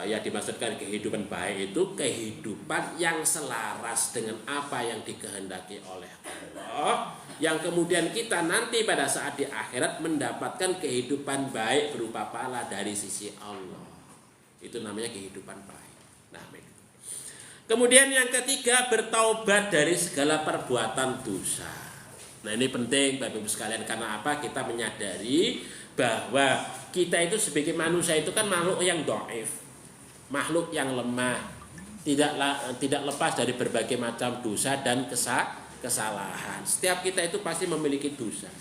yang dimaksudkan kehidupan baik itu kehidupan yang selaras dengan apa yang dikehendaki oleh Allah, yang kemudian kita nanti pada saat di akhirat mendapatkan kehidupan baik berupa pahala dari sisi Allah. Itu namanya kehidupan baik. Nah, kemudian yang ketiga, bertaubat dari segala perbuatan dosa. Nah ini penting Bapak Ibu sekalian, karena apa? Kita menyadari bahwa kita itu sebagai manusia itu kan makhluk yang dhaif, makhluk yang lemah, tidak lepas dari berbagai macam dosa dan kesalahan. Setiap kita itu pasti memiliki dosa.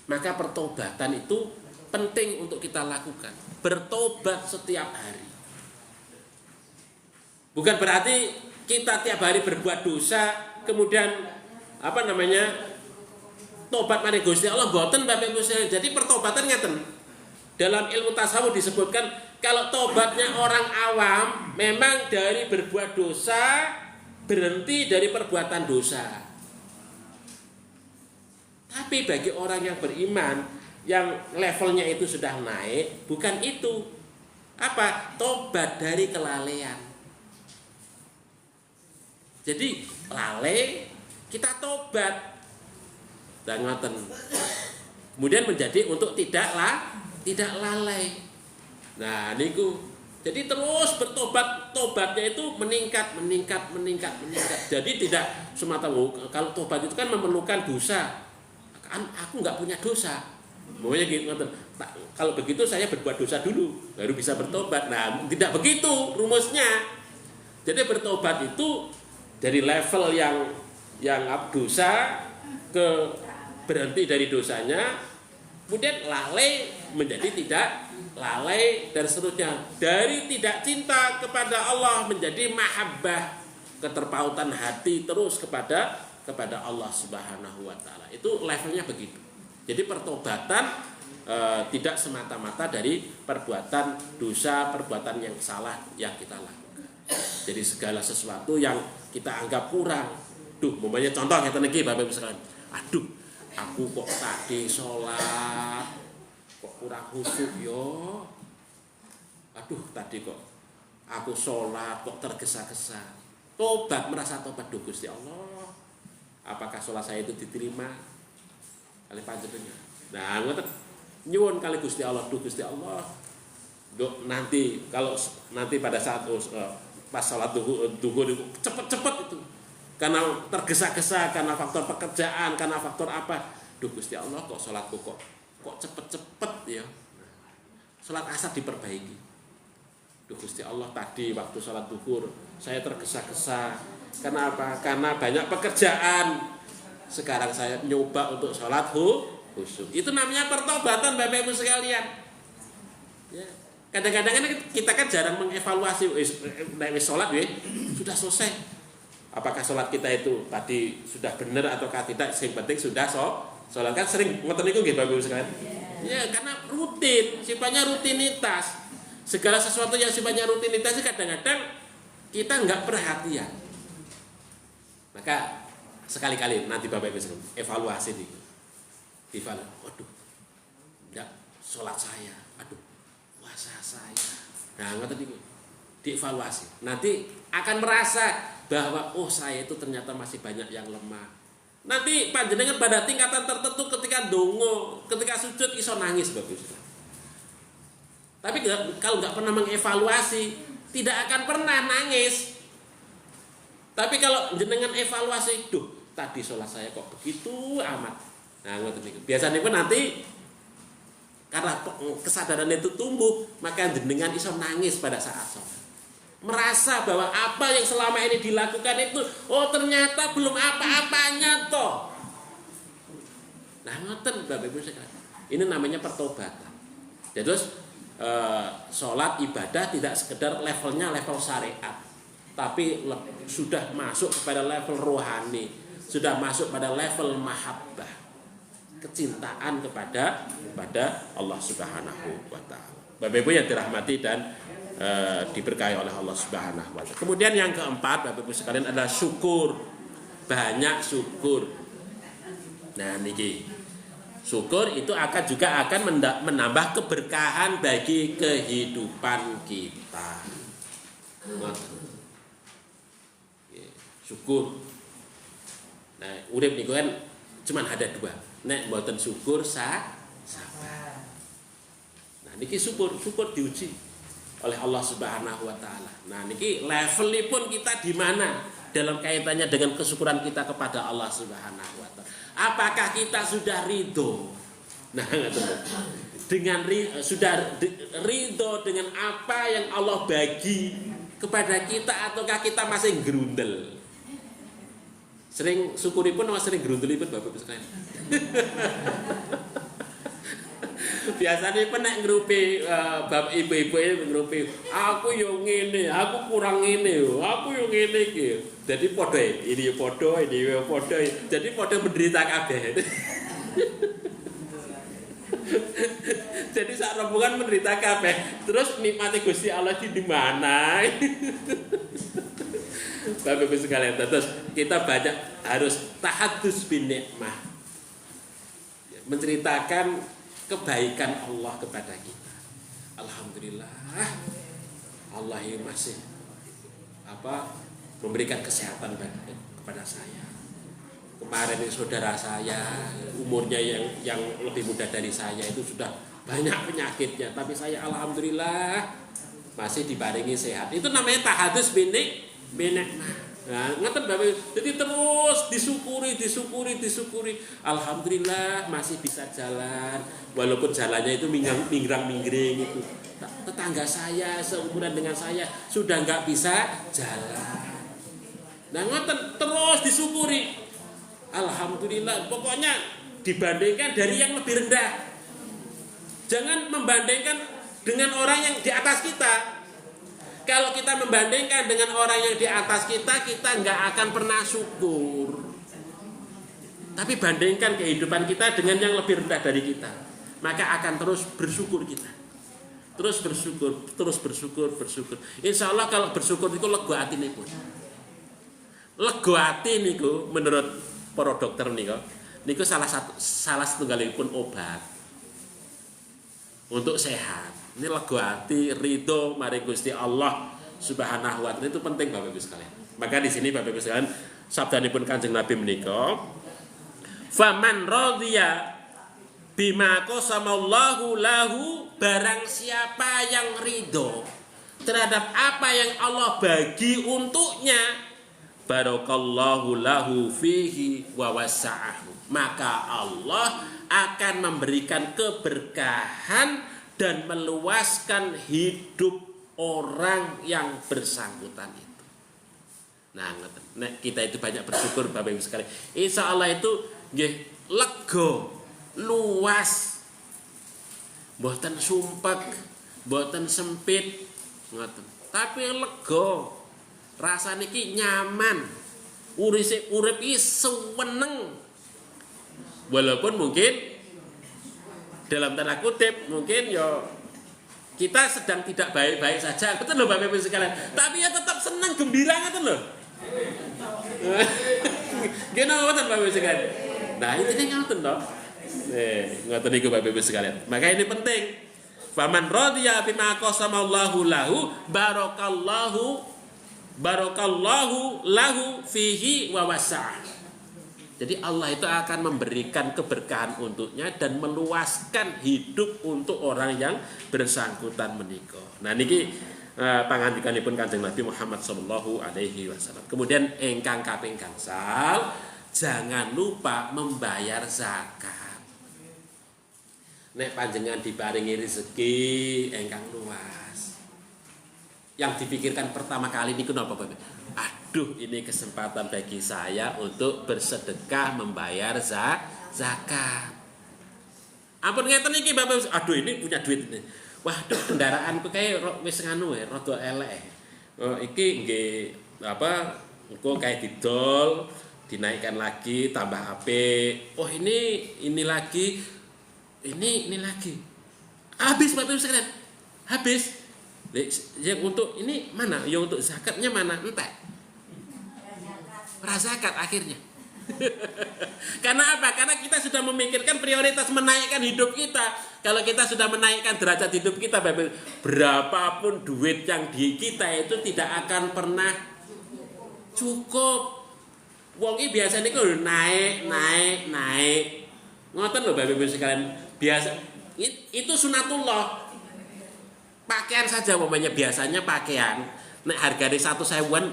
Maka pertobatan itu penting untuk kita lakukan. Bertobat setiap hari. Bukan berarti kita tiap hari berbuat dosa kemudian tobat mari Gusti Allah mboten Bapak Ibu sekalian. Jadi pertobatan ngeten. Dalam ilmu tasawuf disebutkan kalau tobatnya orang awam memang dari berbuat dosa berhenti dari perbuatan dosa. Tapi bagi orang yang beriman yang levelnya itu sudah naik, bukan itu. Apa? Tobat dari kelalaian. Jadi lalai kita tobat dan ngoten. Kemudian menjadi untuk tidak lalai. Nah, niku. Jadi terus bertobat, tobatnya itu meningkat. Jadi tidak semata kalau tobat itu kan memerlukan dosa. Kan aku nggak punya dosa. Maunya gitu ngoten. Kalau begitu saya berbuat dosa dulu baru bisa bertobat. Nah, tidak begitu rumusnya. Jadi bertobat itu dari level yang dosa ke berhenti dari dosanya, Kemudian lalai menjadi tidak lalai dan seterusnya. Dari tidak cinta kepada Allah menjadi mahabbah, keterpautan hati terus kepada Allah Subhanahu wa taala. Itu levelnya begitu. Jadi pertobatan tidak semata-mata dari perbuatan dosa, perbuatan yang salah yang kita lakukan. Jadi segala sesuatu yang kita anggap kurang. Duh, umpamanya contoh kita niki Bapak Ibu sekalian. Aduh, aku kok tadi sholat kok kurang khusyuk yo. Aduh, tadi kok aku sholat kok tergesa-gesa. Tobat, merasa tobat, duh Gusti Allah. Apakah sholat saya itu diterima oleh panjenengan? Nah, ngoten nyuwun kali Gusti Allah, duh Gusti Allah. Duh, nanti kalau nanti pada saat pas sholat duhur itu cepet-cepet itu. Karena tergesa-gesa, karena faktor pekerjaan, karena faktor apa? Duh Gusti Allah, kok sholatku kok cepet-cepet ya. Sholat asar diperbaiki. Duh Gusti Allah, tadi waktu sholat duhur saya tergesa-gesa. Kenapa? Karena banyak pekerjaan. Sekarang saya nyoba untuk sholat khusyuk. Itu namanya pertobatan Bapak Ibu sekalian. Ya. Kadang-kadang kita kan jarang mengevaluasi sholat sudah selesai. Apakah sholat kita itu tadi sudah benar ataukah tidak? Yang penting sudah sholat. Kan sering ngoten niku nggih Bapak Ibu sekalian. Ya, karena rutin, sifatnya rutinitas. Segala sesuatu yang sifatnya rutinitas kadang-kadang kita nggak perhatian. Maka sekali-kali nanti Bapak Ibu sekalian evaluasi nih. Waduh, enggak sholat saya, aduh, puasa saya. Nah, ngoten niku. Dievaluasi. Nanti akan merasa bahwa oh saya itu ternyata masih banyak yang lemah. Nanti panjenengan pada tingkatan tertentu ketika dongo, ketika sujud iso nangis Bapak Ibu. Tapi kalau nggak pernah mengevaluasi, tidak akan pernah nangis. Tapi kalau jenengan evaluasi, duh, tadi sholat saya kok begitu amat. Nah, biasanya pun nanti karena kesadaran itu tumbuh, maka jenengan iso nangis pada saat sholat. Merasa bahwa apa yang selama ini dilakukan itu, oh ternyata belum apa-apanya toh. Nah, ngoten Bapak Ibu sekalian. Ini namanya pertobatan. Jadi terus sholat ibadah tidak sekedar levelnya level syariat, tapi sudah masuk kepada level rohani, sudah masuk pada level mahabbah, kecintaan kepada Allah Subhanahu wa taala. Bapak Ibu yang dirahmati dan diberkahi oleh Allah Subhanahu wa taala. Kemudian yang keempat Bapak Ibu sekalian adalah syukur. Banyak syukur. Nah, niki. Syukur itu akan menambah keberkahan bagi kehidupan kita. Syukur. Nah, urip niku kan cuman ada dua. Nek mboten syukur sabar. Nah, niki syukur diuji oleh Allah Subhanahu wa taala. Nah, niki levelipun kita di mana dalam kaitannya dengan kesyukuran kita kepada Allah Subhanahu wa taala. Apakah kita sudah ridho? Nah, sudah ridho dengan apa yang Allah bagi kepada kita ataukah kita masih gerundel? Sering syukuripun atau sering gerundelipun Bapak Ibu sekalian? Biasanya pun nek ngrupi bab ibu-ibu ngrupi, aku yo ngene, aku kurang ngene, aku yo ngene iki. Jadi padha ini yo padha, ini yo padha. Jadi padha menderita kabeh. Jadi sak rombongan menderita kabeh. Terus nikmati Gusti Allah di mana? Bapak Ibu sekalian, terus kita banyak harus tahadus bin nikmah. Menceritakan kebaikan Allah kepada kita. Alhamdulillah, Allah yang masih memberikan kesehatan kepada saya. Kemarin saudara saya umurnya yang lebih muda dari saya itu sudah banyak penyakitnya, tapi saya alhamdulillah masih dibarengi sehat. Itu namanya tahadus bin nikmah. Nah, ngoten Bapak. Jadi terus disyukuri. Alhamdulillah masih bisa jalan, walaupun jalannya itu minggrang-minggring itu. Tetangga saya seumuran dengan saya sudah nggak bisa jalan. Nah, ngoten terus disyukuri. Alhamdulillah. Pokoknya dibandingkan dari yang lebih rendah, Jangan membandingkan dengan orang yang di atas kita. Kalau kita membandingkan dengan orang yang di atas kita, kita nggak akan pernah syukur. Tapi bandingkan kehidupan kita dengan yang lebih rendah dari kita, maka akan terus bersyukur kita. Terus bersyukur. Insya Allah kalau bersyukur itu lega hati niku. Lega hati niku menurut para dokter niku salah setunggalipun obat untuk sehat. Ini lega hati, ridho mari Gusti Allah Subhanahu wa taala itu penting Bapak Ibu sekalian. Maka di sini Bapak Ibu sekalian sabdanipun Kanjeng Nabi menika, "Faman radhiya bima qasamallahu lahu," barang siapa yang ridho terhadap apa yang Allah bagi untuknya, barakallahu lahu fihi wa wasa'ahu, maka Allah akan memberikan keberkahan dan meluaskan hidup orang yang bersangkutan itu. Nah, kita itu banyak bersyukur Bapak Ibu sekalian. Insya Allah itu nggih lega, luas, mboten sumpek, mboten sempit, ngoten. Tapi lega, rasane iki nyaman. Urip iki seneng. Walaupun mungkin dalam tanda kutip mungkin ya kita sedang tidak baik-baik saja, betul loh Bapak Ibu sekalian. Tapi ya tetap senang, gembira ngoten loh. Gimana ngoten Bapak Ibu sekalian. Nah, ini ngoten toh. Ngoten niku Bapak Ibu sekalian. Maka ini penting. Faman radiya bima qasamallahu lahu, barakallahu lahu fihi wa wasa'ah. Jadi Allah itu akan memberikan keberkahan untuknya dan meluaskan hidup untuk orang yang bersangkutan menika. Nah niki pangandikanipun Kanjeng Nabi Muhammad sallallahu alaihi wasallam. Kemudian ingkang kaping gangsal, jangan lupa membayar zakat. Nek panjenengan diparingi rezeki ingkang luas, yang dipikirkan pertama kali niku napa Bapak? Aduh, ini kesempatan bagi saya untuk bersedekah membayar zakat. Ampun ngeten iki Bapak, aduh ini punya duit ini. Waduh, kendaraanku kayak wis nganu rada elek. Iki nggih apa engko kayak didol, dinaikkan lagi, tambah apik. Oh, ini lagi. Ini lagi. Habis Bapak sekalian. Habis. Yang untuk ini mana? Yang untuk zakatnya mana? Entek. Zakat akhirnya. Karena apa? Karena kita sudah memikirkan prioritas menaikkan hidup kita. Kalau kita sudah menaikkan derajat hidup kita, berapapun duit yang di kita itu tidak akan pernah cukup. Wong iki biasanya kok naik. Ngoten lho Bapak Ibu sekalian. Biasa itu sunatullah. Pakaian saja umpamanya biasanya pakaian nek hargane 1.000-an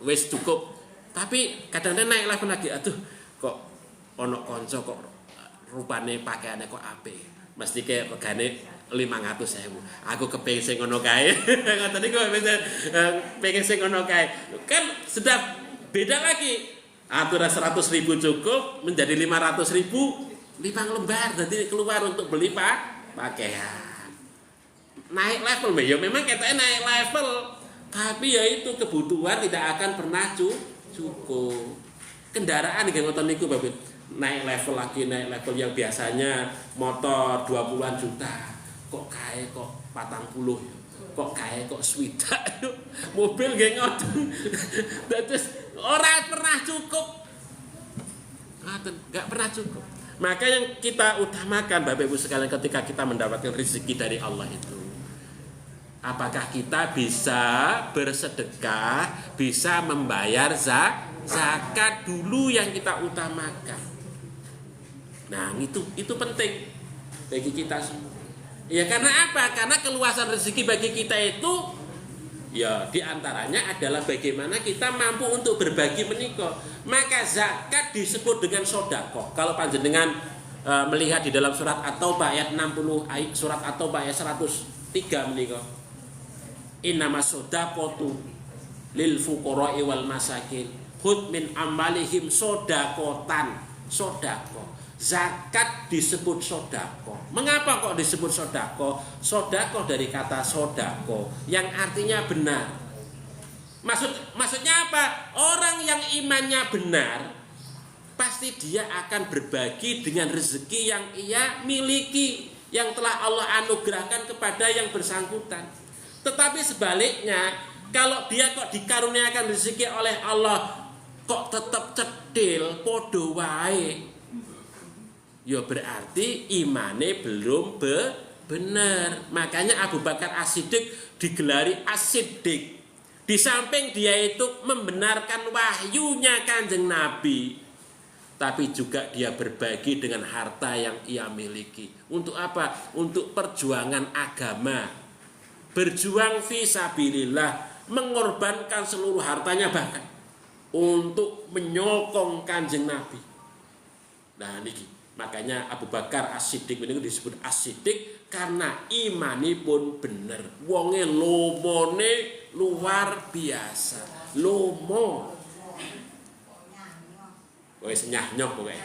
wis cukup. Tapi kadang-kadang naik level lagi. Aduh, kok ono konco kok rupane pakaiannya kok apik. Mesti kayak regane 500.000. Aku kepengin sing ngono kae. Ngoten niku pengen sing ngono kae. Kan sudah beda lagi. Aturan 100.000 cukup menjadi 500.000 limang lembar, nanti keluar untuk beli pakaian. Naik level, ya memang katanya naik level, tapi ya itu kebutuhan tidak akan pernah cukup. Kendaraan nggih ngoten niku Bapak. Naik level lagi, naik level yang biasanya motor 20-an juta. Kok kae kok 40. Kok kae kok swidak. Mobil nggih ngoten. Terus ora pernah cukup. Ngoten, enggak pernah cukup. Maka yang kita utamakan Bapak Ibu sekalian ketika kita mendapatkan rezeki dari Allah itu, apakah kita bisa bersedekah, bisa membayar zakat dulu yang kita utamakan. Nah, itu penting bagi kita semua. Ya karena apa? Karena keluasan rezeki bagi kita itu ya diantaranya adalah bagaimana kita mampu untuk berbagi menika. Maka zakat disebut dengan sedekah. Kalau panjenengan melihat di dalam surat At-Taubah ayat 60, surat At-Taubah ayat 103 menika. Innamas shadaqatu lil fuqara'i wal masakin khudh min amalihim shadaqatan. Sedekah. zakat disebut sodako. Mengapa kok disebut sodako? Sodako dari kata sodako yang artinya benar. Maksudnya apa? Orang yang imannya benar pasti dia akan berbagi dengan rezeki yang ia miliki, yang telah Allah anugerahkan kepada yang bersangkutan. Tetapi sebaliknya, kalau dia kok dikaruniakan rezeki oleh Allah kok tetap cedil, podo wae, ya berarti imane belum benar. Makanya Abu Bakar As-Siddiq digelari As-Siddiq. Di samping dia itu membenarkan wahyunya Kanjeng Nabi, tapi juga dia berbagi dengan harta yang ia miliki. Untuk apa? Untuk perjuangan agama. Berjuang fi sabilillah, mengorbankan seluruh hartanya bahkan untuk menyokong Kanjeng Nabi. Nah niki, makanya Abu Bakar As-Siddiq ini disebut As-Siddiq karena imanipun bener. Wonge lomone luar biasa. Lomo. Wes nyah-nyok pokoke.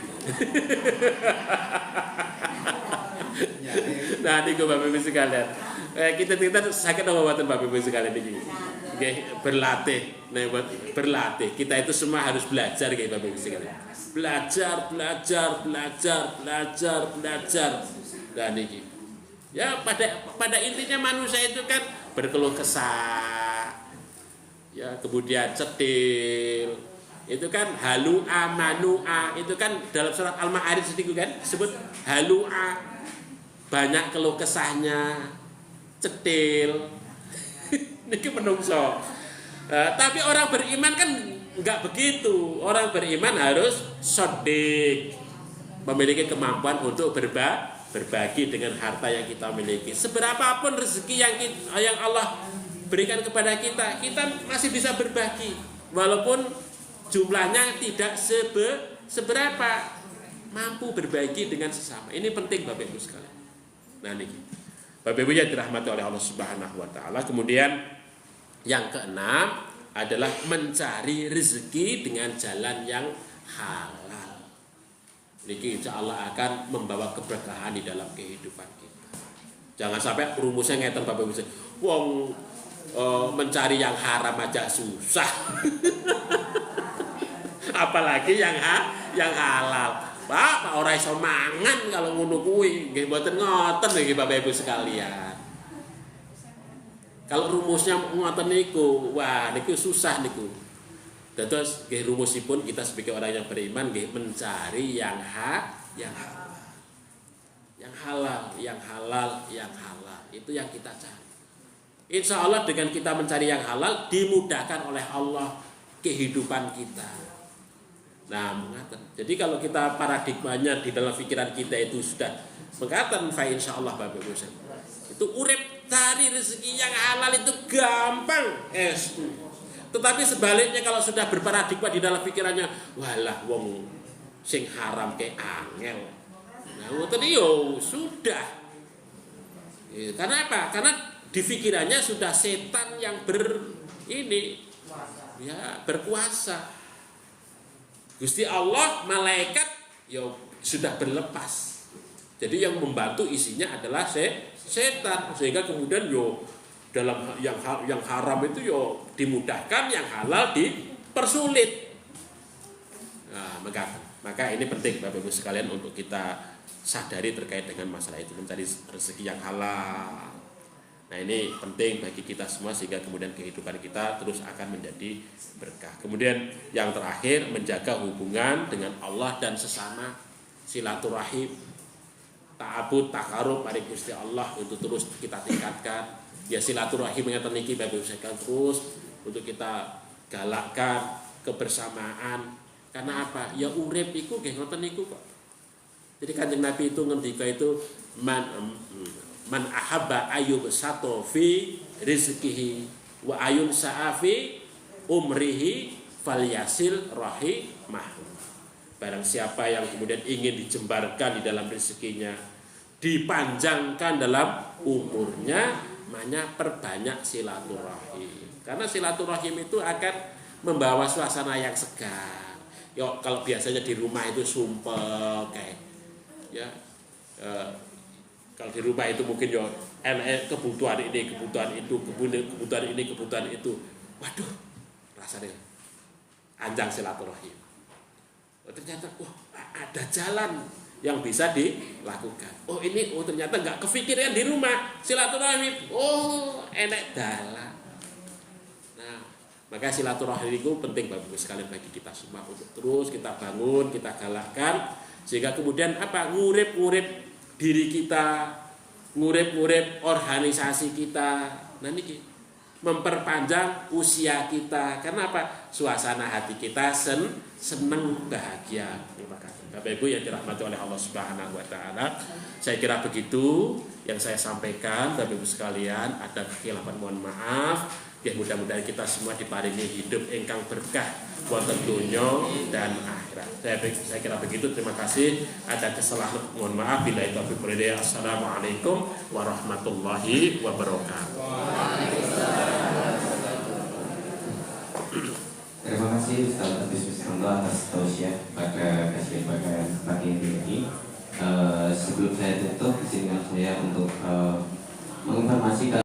Nah niku Bapak Ibu sekalian. Kita sakit apa mboten Bapak Ibu sekalian iki. Nggih, berlatih. Nah, berlatih. Kita itu semua harus belajar nggih Bapak Ibu sekalian. Belajar. Dan niki. Ya pada intinya manusia itu kan berkeluh kesah. Ya, kemudian cetil. Itu kan halu'a manu'a, itu kan dalam surat Al-Ma'arij itu kan disebut halu'a, banyak keluh kesahnya, cetil. Niki menungso. Tapi orang beriman kan enggak begitu. Orang beriman harus shodiq, memiliki kemampuan untuk berbagi dengan harta yang kita miliki. Seberapapun rezeki yang Allah berikan kepada kita, kita masih bisa berbagi, walaupun jumlahnya tidak seberapa, mampu berbagi dengan sesama. Ini penting Bapak Ibu sekalian. Nah niki, Bapak Ibu yang dirahmati oleh Allah Subhanahu wa taala. Kemudian yang keenam adalah mencari rezeki dengan jalan yang halal. Niki insya Allah akan membawa keberkahan di dalam kehidupan kita. Jangan sampai rumusnya ngeten Bapak Ibu. Wong mencari yang haram aja susah. Apalagi yang halal. Pak ora iso mangan kalau ngono kuwi. Nggih mboten ngoten nggih Bapak Ibu sekalian. Kalau rumusnya ngoten niku, wah niku susah niku. Terus nggih rumusipun kita sebagai orang yang beriman nggih mencari yang halal. Itu yang kita cari. Insya Allah dengan kita mencari yang halal dimudahkan oleh Allah kehidupan kita. Nah, mengatakan. Jadi kalau kita paradigmanya di dalam pikiran kita itu sudah mengatakan, insya Allah Bapak Ibu itu urip cari rezeki yang halal itu gampang. Tetapi sebaliknya kalau sudah berparadigma di dalam pikirannya, walah wong sing haram ke angel. Nah, ngoten yo sudah. Karena apa? Karena di pikirannya sudah setan yang berkuasa. Gusti Allah, malaikat ya sudah berlepas. Jadi yang membantu isinya adalah setan, sehingga kemudian yo dalam yang haram itu yo dimudahkan, yang halal dipersulit. Nah, maka ini penting Bapak Ibu sekalian untuk kita sadari terkait dengan masalah itu, mencari rezeki yang halal. Nah ini penting bagi kita semua sehingga kemudian kehidupan kita terus akan menjadi berkah. Kemudian yang terakhir, menjaga hubungan dengan Allah dan sesama, silaturahim, ta'abud, takarub mari Gusti Allah untuk terus kita tingkatkan. Ya silaturahim yang niki Bapak Ibu terus untuk kita galakkan kebersamaan. Karena apa? Ya urip iku nggih ngoten niku kok. Jadi Kanjeng Nabi itu ngendika itu man ahabba ayyub sato fi rizqihi wa ayun sa'afi umrihi falyasil rahimah. Barang siapa yang kemudian ingin dijembarkan di dalam rezekinya, dipanjangkan dalam umurnya, makanya perbanyak silaturahim. Karena silaturahim itu akan membawa suasana yang segar. Yo kalau biasanya di rumah itu sumpek kayak ya. Kalau di rumah itu mungkin ya kebutuhan ini, kebutuhan itu, kebutuhan ini, kebutuhan itu. Waduh, rasanya anjang silaturahim. Ternyata ada jalan yang bisa dilakukan. Ini ternyata nggak kepikiran di rumah silaturahim. Enak dalan. Nah, maka silaturahim itu penting Bapak Ibu sekalian bagi kita semua untuk terus kita bangun, kita galakkan sehingga kemudian ngurip diri kita, ngurip organisasi kita. Nah ini memperpanjang usia kita. Karena apa? Suasana hati kita seneng, bahagia. Terima kasih. Bapak Ibu yang dirahmati oleh Allah Subhanahu wa taala, saya kira begitu yang saya sampaikan. Bapak Ibu sekalian, ada kekhilafan mohon maaf. Ya, mudah-mudahan kita semua diparingi hidup ingkang berkah wonten donya dan akhirat. Saya kira begitu. Terima kasih. Ada kesalahan mohon maaf. Billahi taufiq wal hidayah. Assalamualaikum warahmatullahi wabarakatuh. Terima kasih Ustaz Abdus Bismillah atas tausiah pada kajian pada pagi ini. Sebelum saya tutup, izinkan saya untuk menginformasikan